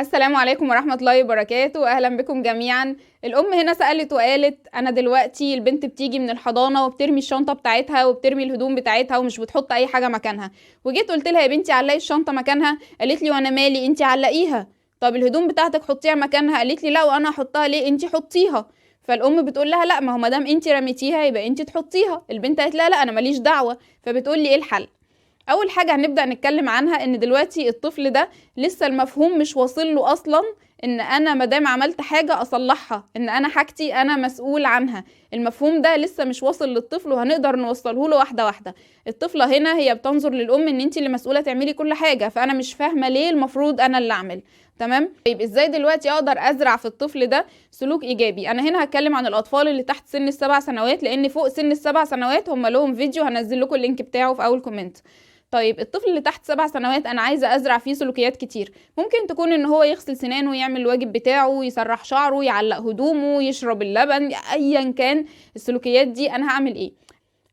السلام عليكم ورحمة الله وبركاته. أهلا بكم جميعا. الأم هنا سألت وقالت أنا دلوقتي البنت بتيجي من الحضانة وبترمي الشنطة بتاعتها وبترمي الهدوم بتاعتها ومش بتحط أي حاجة مكانها، وجيت قلت لها يا بنتي علقي الشنطة مكانها. قالت لي وأنا مالي، أنتي علقيها. طب الهدوم بتاعتك حطيها مكانها. قالت لي لا، وأنا أحطها ليه؟ أنتي حطيها. فالأم بتقول لها لا، ما هو مادام أنتي رميتيها يبقى أنتي تحطيها. البنت قالت لها لا أنا ماليش دعوة. فبتقول لي إيه الحل؟ اول حاجة هنبدأ نتكلم عنها ان دلوقتي الطفل ده لسه المفهوم مش واصل له اصلا ان انا مادام عملت حاجة اصلحها، ان انا حاجتي انا مسؤول عنها. المفهوم ده لسه مش واصل للطفل وهنقدر نوصله له واحدة واحدة. الطفلة هنا هي بتنظر للام ان انتي اللي مسؤولة تعملي كل حاجة، فانا مش فاهمة ليه المفروض انا اللي اعمل. تمام؟ طيب ازاي دلوقتي اقدر ازرع في الطفل ده سلوك ايجابي؟ انا هنا هتكلم عن الاطفال اللي تحت سن ال7 سنوات، لان فوق سن ال7 سنوات هم لهم فيديو هنزل لكم اللينك بتاعه في اول كومنت. طيب الطفل اللي تحت 7 سنوات انا عايزة ازرع فيه سلوكيات كتير. ممكن تكون ان هو يغسل سنانه، يعمل الواجب بتاعه، يسرح شعره، يعلق هدومه، يشرب اللبن، ايا كان السلوكيات دي. انا هعمل ايه؟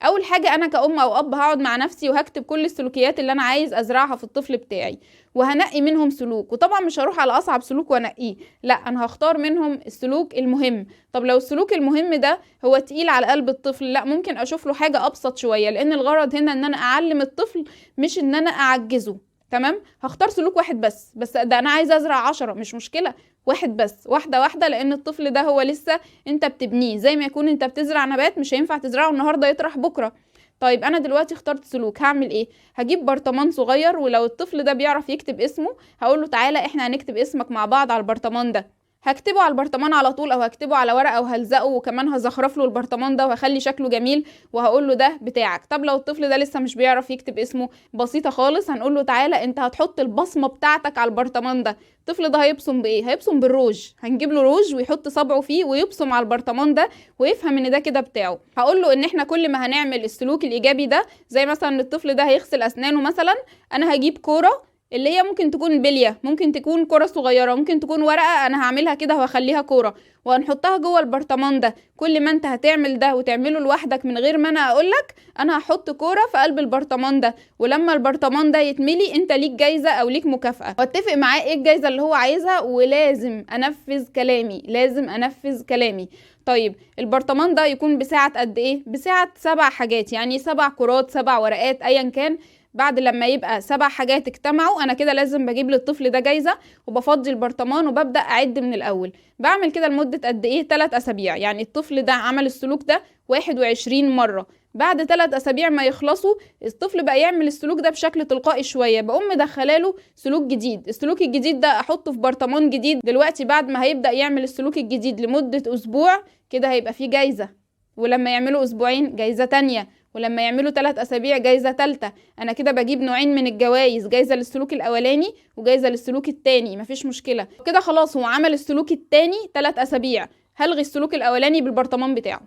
اول حاجة انا كأم او اب هقعد مع نفسي وهكتب كل السلوكيات اللي انا عايز ازرعها في الطفل بتاعي، وهنقي منهم سلوك. وطبعا مش هروح على اصعب سلوك وانقيه، لا انا هختار منهم السلوك المهم. طب لو السلوك المهم ده هو تقيل على قلب الطفل، لا ممكن اشوف له حاجة ابسط شوية، لان الغرض هنا ان انا اعلم الطفل مش ان انا اعجزه. تمام؟ هختار سلوك واحد بس ده انا عايزه ازرع 10، مش مشكلة، واحد بس، واحدة واحدة، لان الطفل ده هو لسه انت بتبنيه زي ما يكون انت بتزرع نبات، مش هينفع تزرعه النهاردة يطرح بكرة. طيب انا دلوقتي اخترت سلوك، هعمل ايه؟ هجيب برطمان صغير، ولو الطفل ده بيعرف يكتب اسمه هقوله تعالى احنا هنكتب اسمك مع بعض على البرطمان ده. هكتبه على البرطمان على طول، او هكتبه على ورقه وهلزقه، وكمان هزخرف له البرطمان ده وهخلي شكله جميل، وهقول له ده بتاعك. طب لو الطفل ده لسه مش بيعرف يكتب اسمه، بسيطه خالص، هنقول له تعالى انت هتحط البصمه بتاعتك على البرطمان ده. الطفل ده هيبصم بايه؟ هيبصم بالروج. هنجيب له روج ويحط صبعه فيه ويبصم على البرطمان ده ويفهم ان ده كده بتاعه. هقول له ان احنا كل ما هنعمل السلوك الايجابي ده، زي مثلا الطفل ده هيغسل اسنانه مثلا، انا هجيب كوره اللي هي ممكن تكون بلية، ممكن تكون كرة صغيرة، ممكن تكون ورقة، انا هعملها كده وهخليها كورة وهنحطها جوه البرطمان ده. كل ما انت هتعمل ده وتعمله لوحدك من غير ما انا اقولك، انا هحط كورة في قلب البرطمان ده، ولما البرطمان ده يتملي انت ليك جايزة او ليك مكافأة، واتفق معاه ايه الجايزة اللي هو عايزها، ولازم انفذ كلامي، لازم انفذ كلامي. طيب البرطمان ده يكون بسعة قد ايه؟ بسعة 7 حاجات، يعني 7 كرات، 7 ورقات، ايا كان. بعد لما يبقى 7 حاجات اجتمعوا، انا كده لازم بجيب للطفل ده جايزة، وبفضي البرطمان وببدأ اعد من الاول. بعمل كده لمدة قد ايه؟ 3 اسابيع. يعني الطفل ده عمل السلوك ده 21 مرة. بعد 3 اسابيع ما يخلصوا، الطفل بقى يعمل السلوك ده بشكل تلقائي شوية، بقوم مدخلاله سلوك جديد. السلوك الجديد ده احطه في برطمان جديد. دلوقتي بعد ما هيبدأ يعمل السلوك الجديد لمدة اسبوع، كده هيبقى فيه جايزة، ولما يعملوا اسبوعين جايزة تانية، ولما يعملوا 3 اسابيع جايزة تالتة. انا كده بجيب نوعين من الجوائز، جايزة للسلوك الاولاني وجايزة للسلوك التاني، مفيش مشكلة. كده خلاص هو عمل السلوك التاني 3 اسابيع، هلغي السلوك الاولاني بالبرطمان بتاعه.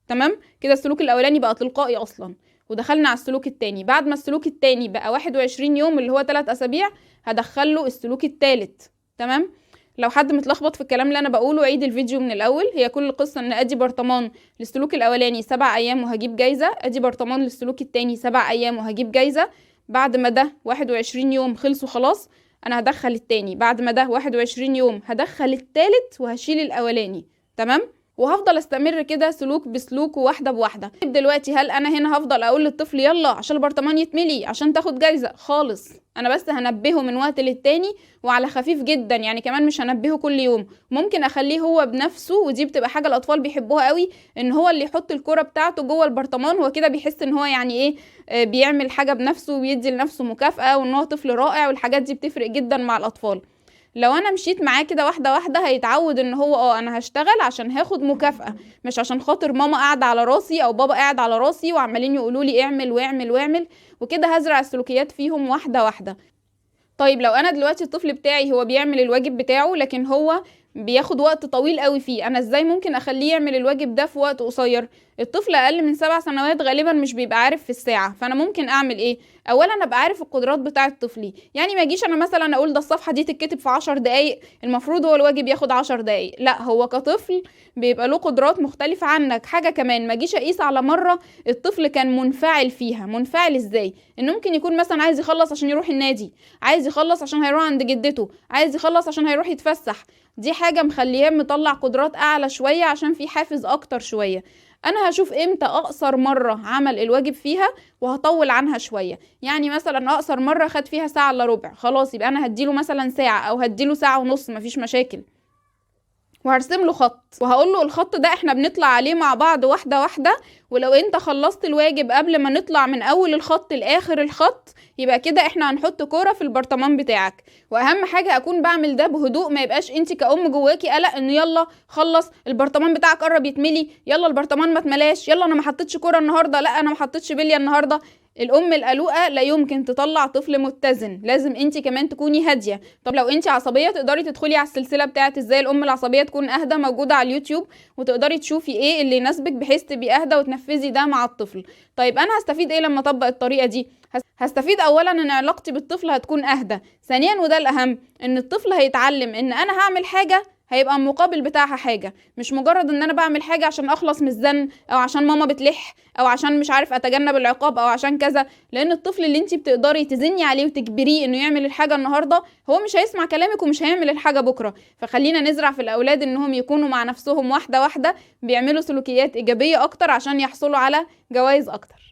تمام؟ كده السلوك الاولاني بقى تلقائي اصلا، ودخلنا على السلوك التاني. بعد ما السلوك التاني بقى 21 يوم اللي هو 3 اسابيع، هدخله السلوك التالت. تمام؟ لو حد متلخبط في الكلام اللي انا بقوله، عيد الفيديو من الاول. هي كل القصة ان ادي برطمان للسلوك الاولاني 7 ايام وهجيب جايزة، ادي برطمان للسلوك التاني 7 ايام وهجيب جايزة. بعد ما ده 21 يوم خلصوا خلاص، انا هدخل التاني. بعد ما ده 21 يوم هدخل التالت وهشيل الاولاني. تمام؟ وهفضل استمر كده سلوك بسلوك وواحده بواحده. دلوقتي هل انا هنا هفضل اقول للطفل يلا عشان البرطمان يتملي عشان تاخد جايزه؟ خالص. انا بس هنبهه من وقت للتاني وعلى خفيف جدا، يعني كمان مش هنبهه كل يوم. ممكن اخليه هو بنفسه، ودي بتبقى حاجه الاطفال بيحبوها قوي، ان هو اللي يحط الكرة بتاعته جوه البرطمان. هو كده بيحس ان هو يعني ايه، بيعمل حاجه بنفسه ويدي لنفسه مكافأة، وان هو طفل رائع، والحاجات دي بتفرق جدا مع الاطفال. لو انا مشيت معاه كده واحده واحده، هيتعود ان هو انا هشتغل عشان هاخد مكافأة، مش عشان خاطر ماما قاعده على راسي او بابا قاعد على راسي وعمالين يقولوا لي اعمل واعمل واعمل. وكده هزرع السلوكيات فيهم واحده واحده. طيب لو انا دلوقتي الطفل بتاعي هو بيعمل الواجب بتاعه، لكن هو بياخد وقت طويل قوي فيه، انا ازاي ممكن اخليه يعمل الواجب ده في وقت قصير؟ الطفل اقل من 7 سنوات غالبا مش بيبقى عارف في الساعة، فانا ممكن اعمل ايه؟ اولا ابقى عارف القدرات بتاعة طفلي، يعني ما اجيش انا مثلا اقول ده الصفحة دي تتكتب في 10 دقايق، المفروض هو الواجب ياخد 10 دقايق، لا، هو كطفل بيبقى له قدرات مختلفة عنك. حاجة كمان، ما اجيش اقيس على مرة الطفل كان منفعل فيها. منفعل ازاي؟ انه ممكن يكون مثلا عايز يخلص عشان يروح النادي، عايز يخلص عشان هيروح عند جدته، عايز يخلص عشان هيروح يتفسح، دي حاجة مخلياه مطلع قدرات اعلى شوية عشان في حافز اكتر شوية. انا هشوف امتى اقصر مرة عمل الواجب فيها وهطول عنها شوية، يعني مثلا اقصر مرة خد فيها ساعة الا ربع، خلاص يبقى انا هديله مثلا ساعة او هديله ساعة ونص، مفيش مشاكل، وهرسم له خط وهقول له الخط ده احنا بنطلع عليه مع بعض واحدة واحدة، ولو انت خلصت الواجب قبل ما نطلع من اول الخط لاخر الخط يبقى كده احنا هنحط كورة في البرطمان بتاعك. واهم حاجة اكون بعمل ده بهدوء، ما يبقاش انت كأم جواكي قلق انه يلا خلص البرطمان بتاعك قرب يتملي، يلا البرطمان ما اتملاش، يلا انا ما حطيتش كورة النهاردة، لا انا ما حطيتش بلية النهاردة. الام القلوقه لا يمكن تطلع طفل متزن، لازم انت كمان تكوني هاديه. طب لو انت عصبيه تقدري تدخلي على السلسله بتاعه ازاي الام العصبيه تكون اهدى، موجوده على اليوتيوب، وتقدري تشوفي ايه اللي يناسبك بحيث تبقي اهدى وتنفذي ده مع الطفل. طيب انا هستفيد ايه لما اطبق الطريقه دي؟ هستفيد اولا ان علاقتي بالطفل هتكون اهدى، ثانيا وده الاهم ان الطفل هيتعلم ان انا هعمل حاجه هيبقى المقابل بتاعها حاجة، مش مجرد ان انا بعمل حاجة عشان اخلص من الزن او عشان ماما بتلح او عشان مش عارف اتجنب العقاب او عشان كذا. لان الطفل اللي انتي بتقدري تزني عليه وتجبريه انه يعمل الحاجة النهاردة هو مش هيسمع كلامك ومش هيعمل الحاجة بكرة. فخلينا نزرع في الاولاد انهم يكونوا مع نفسهم واحدة واحدة، بيعملوا سلوكيات ايجابية اكتر عشان يحصلوا على جوائز اكتر.